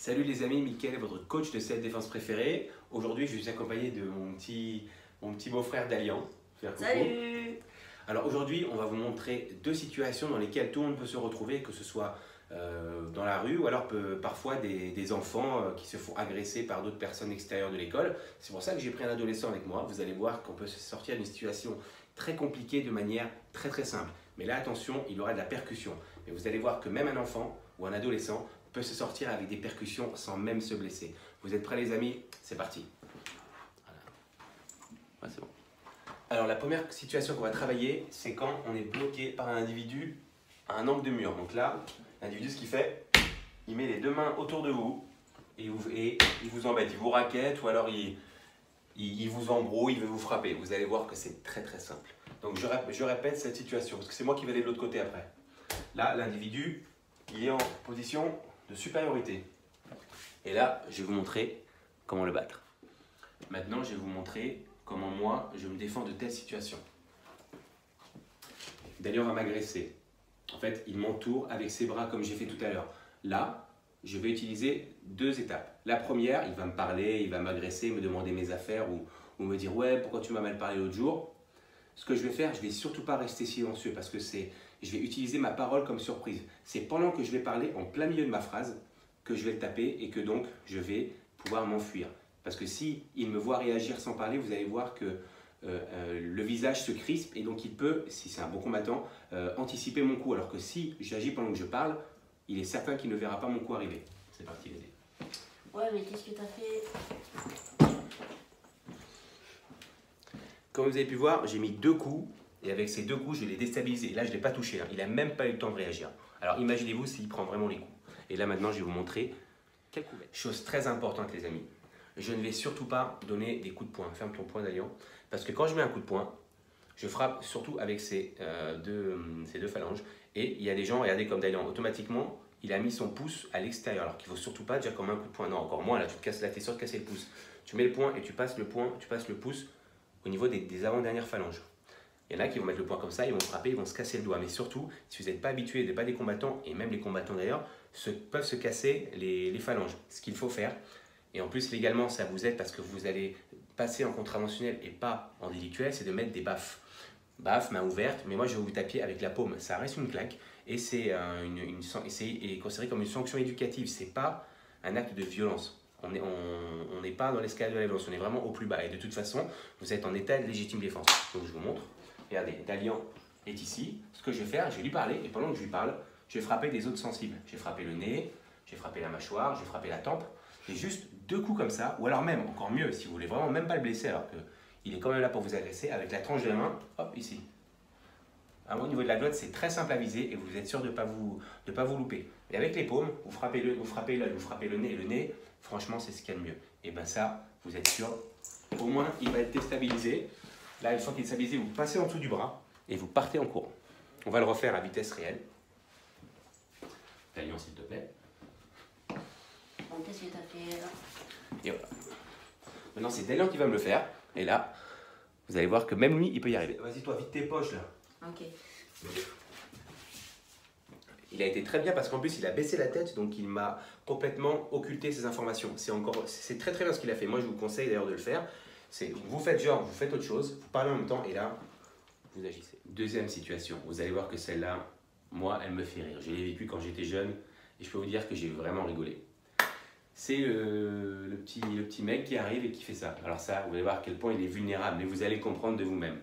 Salut les amis, Mickaël est votre coach de self-défense préféré. Aujourd'hui, je suis accompagné de mon petit beau-frère Dalian. Salut! Alors aujourd'hui, on va vous montrer deux situations dans lesquelles tout le monde peut se retrouver, que ce soit dans la rue ou alors parfois des enfants qui se font agresser par d'autres personnes extérieures de l'école. C'est pour ça que j'ai pris un adolescent avec moi. Vous allez voir qu'on peut se sortir d'une situation très compliquée de manière très simple. Mais là, attention, il y aura de la percussion. Mais vous allez voir que même un enfant ou un adolescent peut se sortir avec des percussions sans même se blesser. Vous êtes prêts les amis? C'est parti. Voilà. Ouais, c'est bon. Alors la première situation qu'on va travailler, c'est quand on est bloqué par un individu à un angle de mur. Donc là, l'individu, ce qu'il fait, il met les deux mains autour de vous et il vous embête, il vous raquette ou alors il vous embrouille, il veut vous frapper. Vous allez voir que c'est très simple. Donc je répète cette situation parce que c'est moi qui vais aller de l'autre côté après. Là, l'individu, il est en position de supériorité. Et là, je vais vous montrer comment le battre. Maintenant, je vais vous montrer comment moi, je me défends de telles situations. Dalian va m'agresser. En fait, il m'entoure avec ses bras comme j'ai fait tout à l'heure. Là, je vais utiliser deux étapes. La première, il va me parler, il va m'agresser, me demander mes affaires ou me dire « Ouais, pourquoi tu m'as mal parlé l'autre jour ?» Ce que je vais faire, je ne vais surtout pas rester silencieux parce que je vais utiliser ma parole comme surprise. C'est pendant que je vais parler en plein milieu de ma phrase que je vais le taper et que donc je vais pouvoir m'enfuir. Parce que si il me voit réagir sans parler, vous allez voir que le visage se crispe et donc il peut, si c'est un bon combattant, anticiper mon coup. Alors que si j'agis pendant que je parle, il est certain qu'il ne verra pas mon coup arriver. C'est parti, Dédé. Ouais, mais qu'est-ce que t'as fait? Comme vous avez pu voir, j'ai mis deux coups et avec ces deux coups, je l'ai déstabilisé. Là, je ne l'ai pas touché. Il n'a même pas eu le temps de réagir. Alors imaginez-vous s'il prend vraiment les coups. Et là, maintenant, je vais vous montrer quel coup. Chose très importante, les amis. Je ne vais surtout pas donner des coups de poing. Ferme ton poing, Dalian. Parce que quand je mets un coup de poing, je frappe surtout avec ces deux phalanges. Et il y a des gens, regardez comme Dalian, automatiquement, il a mis son pouce à l'extérieur. Alors qu'il ne faut surtout pas dire comme un coup de poing. Non, encore moins, là, tu te casses là, tu es sûr de casser le pouce. Tu mets le poing et tu passes le pouce au niveau des avant-dernières phalanges. Il y en a qui vont mettre le poing comme ça, ils vont frapper, ils vont se casser le doigt. Mais surtout, si vous n'êtes pas habitué, pas des combattants, et même les combattants d'ailleurs, peuvent se casser les phalanges. Ce qu'il faut faire. Et en plus, légalement, ça vous aide parce que vous allez passer en contraventionnel et pas en délictuel, c'est de mettre des baffes. Baffes, main ouverte, mais moi je vais vous taper avec la paume. Ça reste une claque et c'est considéré comme une sanction éducative. C'est pas un acte de violence. On n'est pas dans l'escalade de la violence, on est vraiment au plus bas. Et de toute façon, vous êtes en état de légitime défense. Donc je vous montre. Regardez, Dalian est ici. Ce que je vais faire, je vais lui parler et pendant que je lui parle, je vais frapper des zones sensibles. Je vais frapper le nez, je vais frapper la mâchoire, je vais frapper la tempe. Et juste deux coups comme ça, ou alors même, encore mieux, si vous voulez vraiment même pas le blesser, alors qu'il est quand même là pour vous agresser, avec la tranche de la main, hop, ici. Au niveau de la glotte, c'est très simple à viser et vous êtes sûr de ne pas vous louper. Et avec les paumes, vous frappez l'œil, vous frappez le nez, et le nez, franchement, c'est ce qu'il y a de mieux. Et bien ça, vous êtes sûr, au moins, il va être déstabilisé. Là, une fois qu'il est stabilisé, vous passez en dessous du bras et vous partez en courant. On va le refaire à vitesse réelle. Dalian, s'il te plaît. Bon, qu'est-ce que t'as fait là? Et voilà. Maintenant, c'est Dalian qui va me le faire. Et là, vous allez voir que même lui, il peut y arriver. Vas-y, toi, vide tes poches là. Ok. Il a été très bien parce qu'en plus, il a baissé la tête, donc il m'a complètement occulté ces informations. C'est très bien ce qu'il a fait. Moi, je vous conseille d'ailleurs de le faire. Vous faites genre, vous faites autre chose, vous parlez en même temps et là, vous agissez. Deuxième situation, vous allez voir que celle-là, moi, elle me fait rire. Je l'ai vécue quand j'étais jeune et je peux vous dire que j'ai vraiment rigolé. C'est le petit mec qui arrive et qui fait ça. Alors ça, vous allez voir à quel point il est vulnérable, mais vous allez comprendre de vous-même.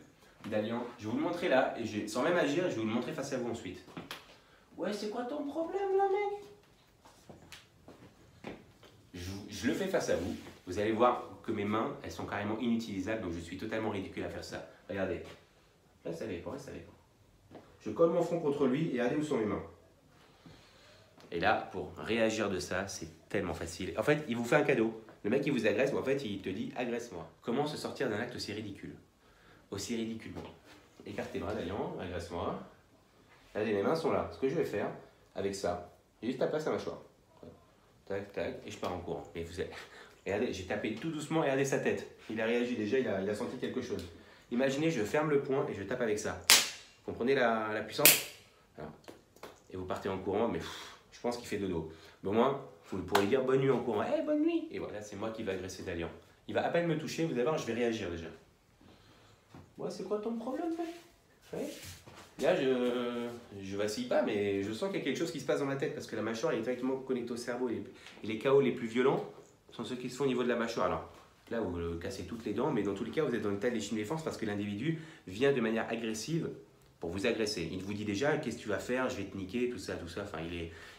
Dalian, je vais vous le montrer là, et sans même agir, je vais vous le montrer face à vous ensuite. Ouais, c'est quoi ton problème là, mec? Je le fais face à vous. Vous allez voir que mes mains, elles sont carrément inutilisables, donc je suis totalement ridicule à faire ça. Regardez. Là, ça dépend, ça dépend. Je colle mon front contre lui et regardez où sont mes mains. Et là, pour réagir de ça, c'est tellement facile. En fait, il vous fait un cadeau. Le mec, il vous agresse, ou en fait, il te dit « agresse-moi ». Comment se sortir d'un acte aussi ridicule? Aussi ridiculement. Écarte tes bras, Dalian, agresse-moi. Regardez, mes mains sont là. Ce que je vais faire, avec ça, j'ai juste tapé sa mâchoire. Tac, tac, et je pars en courant. Et vous avez... Regardez, j'ai tapé tout doucement, et regardez sa tête. Il a réagi déjà, il a senti quelque chose. Imaginez, je ferme le poing et je tape avec ça. Vous comprenez la puissance? Voilà. Et vous partez en courant, mais je pense qu'il fait dodo. Mais au moins, vous pourrez dire bonne nuit en courant. Eh, bonne nuit. Et voilà, c'est moi qui vais agresser Dalian. Il va à peine me toucher, vous allez voir, je vais réagir déjà. Ouais, c'est quoi ton problème, mec? Ouais. Là, je vacille pas, mais je sens qu'il y a quelque chose qui se passe dans ma tête parce que la mâchoire est directement connectée au cerveau. Et les KO les plus violents sont ceux qui se font au niveau de la mâchoire. Alors, là, vous cassez toutes les dents, mais dans tous les cas, vous êtes dans l'état de légitime défense parce que l'individu vient de manière agressive pour vous agresser. Il vous dit déjà, qu'est-ce que tu vas faire, je vais te niquer, tout ça, tout ça. Enfin,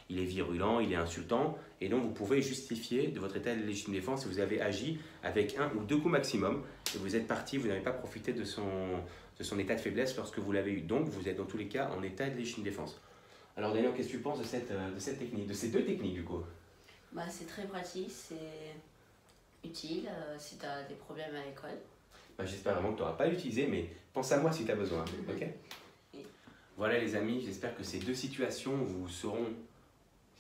il est virulent, il est insultant. Et donc, vous pouvez justifier de votre état de légitime défense si vous avez agi avec 1 ou 2 coups maximum. Et vous êtes parti, vous n'avez pas profité de son état de faiblesse lorsque vous l'avez eu. Donc, vous êtes dans tous les cas en état de légitime défense. Alors, Daniel, qu'est-ce que tu penses de cette technique, de ces 2 techniques du coup? Bah, c'est très pratique, c'est utile si tu as des problèmes à l'école. Bah, j'espère vraiment que tu n'auras pas l'utilisé, mais pense à moi si tu as besoin. Ok? Oui. Voilà les amis, j'espère que ces 2 situations vous seront,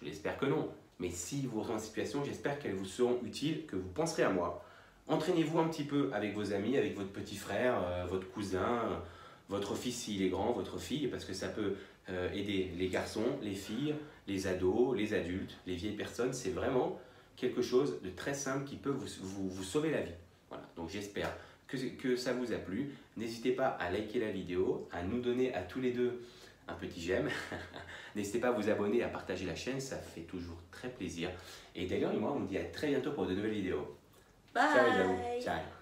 je l'espère que non, mais si vous retrouvez en situation, j'espère qu'elles vous seront utiles, que vous penserez à moi. Entraînez-vous un petit peu avec vos amis, avec votre petit frère, votre cousin, votre fils s'il est grand, votre fille, parce que ça peut aider les garçons, les filles, les ados, les adultes, les vieilles personnes. C'est vraiment quelque chose de très simple qui peut vous sauver la vie. Voilà, donc j'espère que ça vous a plu. N'hésitez pas à liker la vidéo, à nous donner à tous les deux un petit j'aime. N'hésitez pas à vous abonner, à partager la chaîne, ça fait toujours très plaisir. Et d'ailleurs, moi, on vous dit à très bientôt pour de nouvelles vidéos. Bye. Ciao les amis. Ciao.